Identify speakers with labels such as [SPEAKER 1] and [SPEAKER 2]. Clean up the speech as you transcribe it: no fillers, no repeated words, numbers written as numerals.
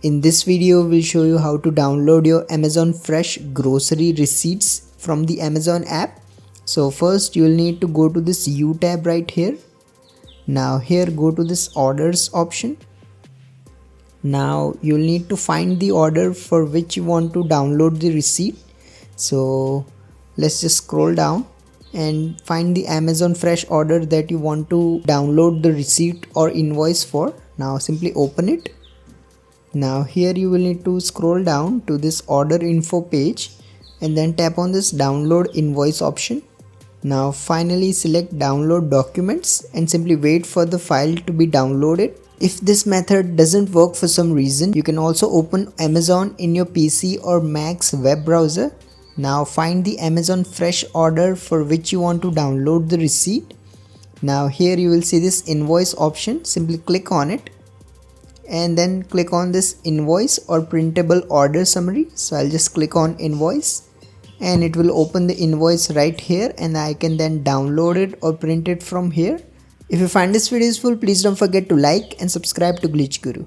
[SPEAKER 1] In this video, we'll show you how to download your Amazon Fresh grocery receipts from the Amazon app. So first you'll need to go to this U tab right here. Now here go to this orders option. Now you'll need to find the order for which you want to download the receipt. So let's just scroll down and find the Amazon Fresh order that you want to download the receipt or invoice for. Now simply open it. Now here you will need to scroll down to this order info page and then tap on this download invoice option. Now finally select download documents and simply wait for the file to be downloaded. If this method doesn't work for some reason, you can also open Amazon in your PC or Mac's web browser. Now find the Amazon Fresh order for which you want to download the receipt. Now here you will see this invoice option. Simply click on it and then click on this invoice or printable order summary. So I'll just click on invoice and it will open the invoice right here, and I can then download it or print it from here. If you find this video useful, please don't forget to like and subscribe to Glitch Guru.